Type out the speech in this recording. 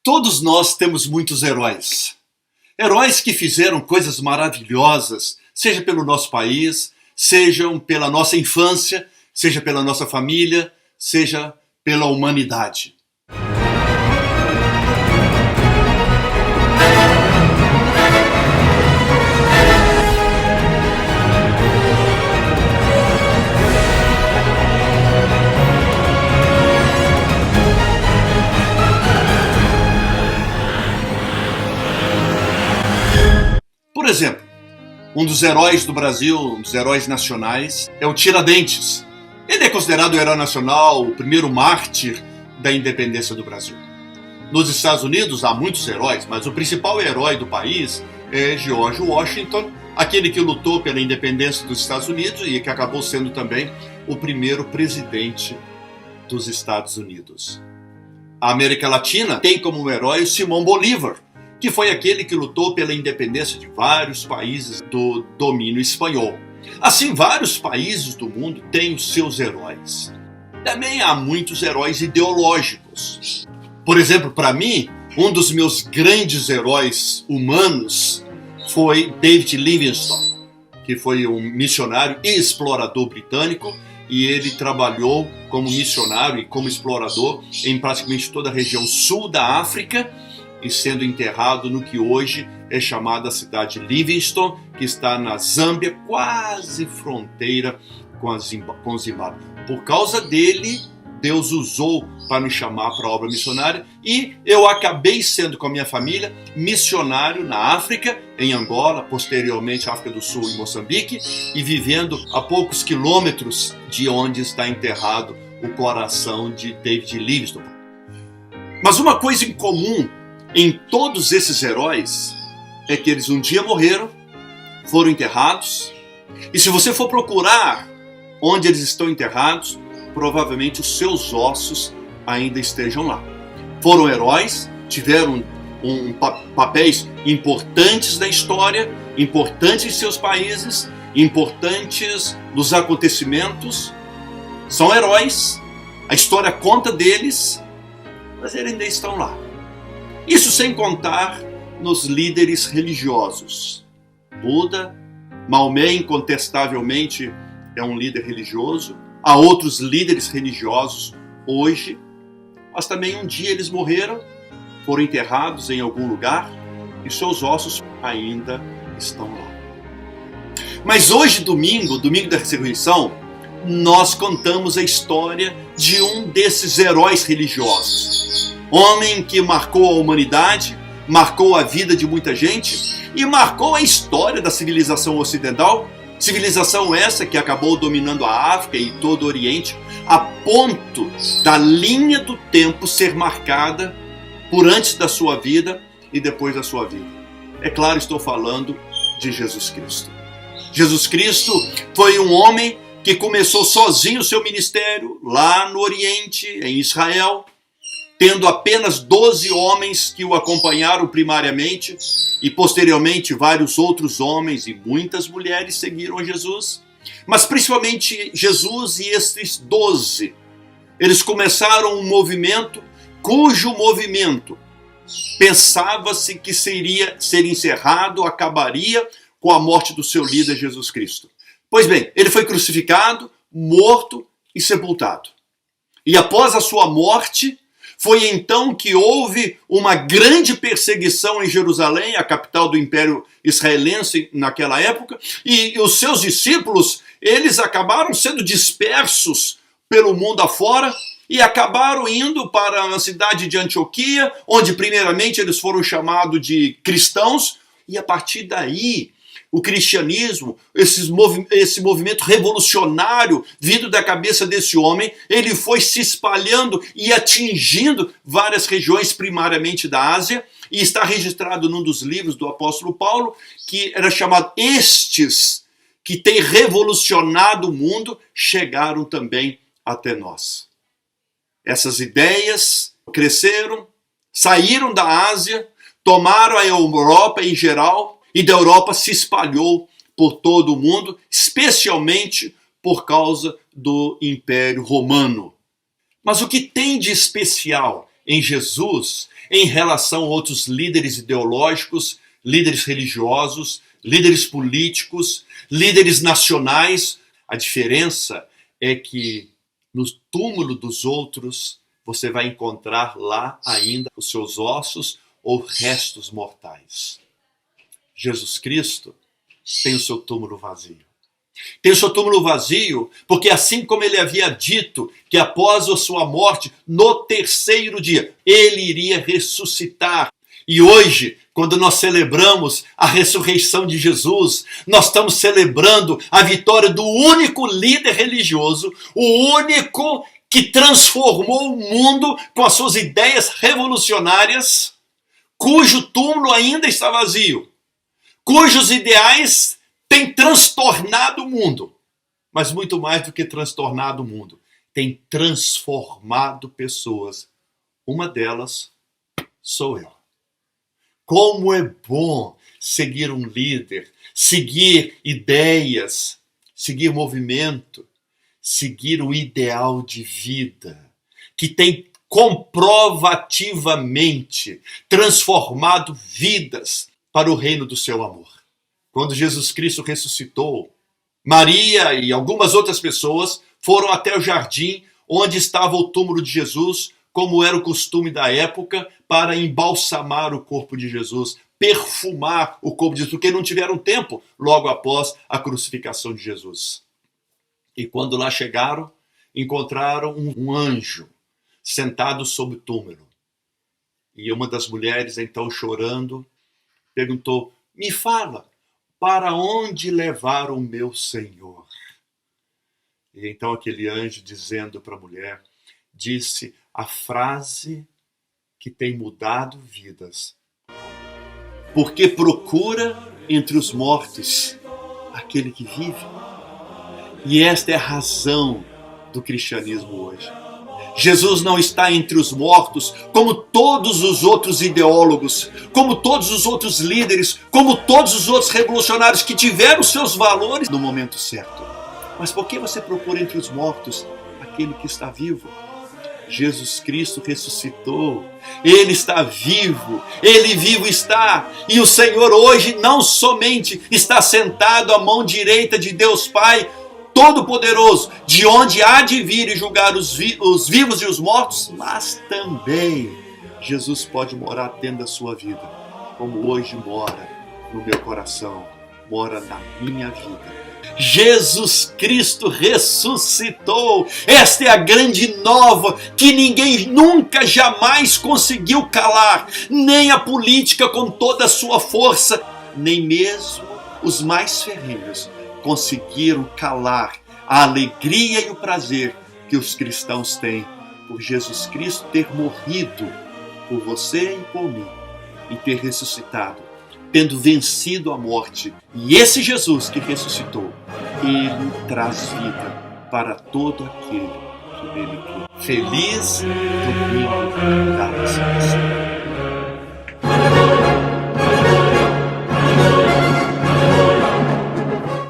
Todos nós temos muitos heróis. Heróis que fizeram coisas maravilhosas, seja pelo nosso país, sejam pela nossa infância, seja pela nossa família, seja pela humanidade. Por exemplo, um dos heróis do Brasil, um dos heróis nacionais, é o Tiradentes. Ele é considerado o herói nacional, o primeiro mártir da independência do Brasil. Nos Estados Unidos há muitos heróis, mas o principal herói do país é George Washington, aquele que lutou pela independência dos Estados Unidos e que acabou sendo também o primeiro presidente dos Estados Unidos. A América Latina tem como herói o Simão Bolívar, que foi aquele que lutou pela independência de vários países do domínio espanhol. Assim, vários países do mundo têm os seus heróis. Também há muitos heróis ideológicos. Por exemplo, para mim, um dos meus grandes heróis humanos foi David Livingstone, que foi um missionário e explorador britânico, e ele trabalhou como missionário e como explorador em praticamente toda a região sul da África, e sendo enterrado no que hoje é chamada a cidade de Livingstone, que está na Zâmbia, quase fronteira com o Zimbábue. Por causa dele, Deus usou para me chamar para a obra missionária, e eu acabei sendo, com a minha família, missionário na África, em Angola, posteriormente África do Sul e Moçambique, e vivendo a poucos quilômetros de onde está enterrado o coração de David Livingstone. Mas uma coisa em comum em todos esses heróis é que eles um dia morreram, foram enterrados, e se você for procurar onde eles estão enterrados, provavelmente os seus ossos ainda estejam lá. Foram heróis, tiveram papéis importantes na história, importantes em seus países, importantes nos acontecimentos. São heróis, a história conta deles, mas eles ainda estão lá. Isso sem contar nos líderes religiosos. Buda, Maomé, incontestavelmente, é um líder religioso. Há outros líderes religiosos hoje, mas também um dia eles morreram, foram enterrados em algum lugar e seus ossos ainda estão lá. Mas hoje, domingo da ressurreição, nós contamos a história de um desses heróis religiosos. Homem que marcou a humanidade, marcou a vida de muita gente e marcou a história da civilização ocidental. Civilização essa que acabou dominando a África e todo o Oriente, a ponto da linha do tempo ser marcada por antes da sua vida e depois da sua vida. É claro, estou falando de Jesus Cristo. Jesus Cristo foi um homem que começou sozinho o seu ministério lá no Oriente, em Israel, tendo apenas 12 homens que o acompanharam primariamente, e posteriormente vários outros homens e muitas mulheres seguiram Jesus. Mas principalmente Jesus e estes 12, eles começaram um movimento cujo movimento pensava-se que seria ser encerrado, acabaria com a morte do seu líder Jesus Cristo. Pois bem, ele foi crucificado, morto e sepultado. E após a sua morte, foi então que houve uma grande perseguição em Jerusalém, a capital do Império Israelense naquela época, e os seus discípulos, eles acabaram sendo dispersos pelo mundo afora e acabaram indo para a cidade de Antioquia, onde primeiramente eles foram chamados de cristãos, e a partir daí o cristianismo, esse movimento revolucionário vindo da cabeça desse homem, ele foi se espalhando e atingindo várias regiões, primariamente da Ásia, e está registrado num dos livros do apóstolo Paulo, que era chamado Estes, que têm revolucionado o mundo, chegaram também até nós. Essas ideias cresceram, saíram da Ásia, tomaram a Europa em geral, e da Europa se espalhou por todo o mundo, especialmente por causa do Império Romano. Mas o que tem de especial em Jesus em relação a outros líderes ideológicos, líderes religiosos, líderes políticos, líderes nacionais. A diferença é que no túmulo dos outros você vai encontrar lá ainda os seus ossos ou restos mortais. Jesus Cristo tem o seu túmulo vazio. Tem o seu túmulo vazio porque, assim como ele havia dito que após a sua morte, no terceiro dia, ele iria ressuscitar. E hoje, quando nós celebramos a ressurreição de Jesus, nós estamos celebrando a vitória do único líder religioso, o único que transformou o mundo com as suas ideias revolucionárias, cujo túmulo ainda está vazio, cujos ideais têm transtornado o mundo. Mas muito mais do que transtornado o mundo, tem transformado pessoas. Uma delas sou eu. Como é bom seguir um líder, seguir ideias, seguir movimento, seguir o ideal de vida, que tem comprovativamente transformado vidas para o reino do seu amor. Quando Jesus Cristo ressuscitou, Maria e algumas outras pessoas foram até o jardim onde estava o túmulo de Jesus, como era o costume da época, para embalsamar o corpo de Jesus, perfumar o corpo de Jesus, porque não tiveram tempo logo após a crucificação de Jesus. E quando lá chegaram, encontraram um anjo sentado sobre o túmulo. E uma das mulheres, então chorando, perguntou: me fala, para onde levar o meu Senhor? E então aquele anjo, dizendo para a mulher, disse a frase que tem mudado vidas. Porque procura entre os mortos aquele que vive. E esta é a razão do cristianismo hoje. Jesus não está entre os mortos como todos os outros ideólogos, como todos os outros líderes, como todos os outros revolucionários que tiveram seus valores no momento certo. Mas por que você procura entre os mortos aquele que está vivo? Jesus Cristo ressuscitou, Ele está vivo, Ele vivo está, e o Senhor hoje não somente está sentado à mão direita de Deus Pai Todo-Poderoso, de onde há de vir e julgar os vivos e os mortos, mas também Jesus pode morar dentro da sua vida, como hoje mora no meu coração, mora na minha vida. Jesus Cristo ressuscitou. Esta é a grande nova que ninguém nunca jamais conseguiu calar, nem a política com toda a sua força, nem mesmo os mais ferrenhos conseguiram calar a alegria e o prazer que os cristãos têm por Jesus Cristo ter morrido por você e por mim e ter ressuscitado, tendo vencido a morte. E esse Jesus que ressuscitou, Ele traz vida para todo aquele que nele crê. Feliz domingo da ressurreição.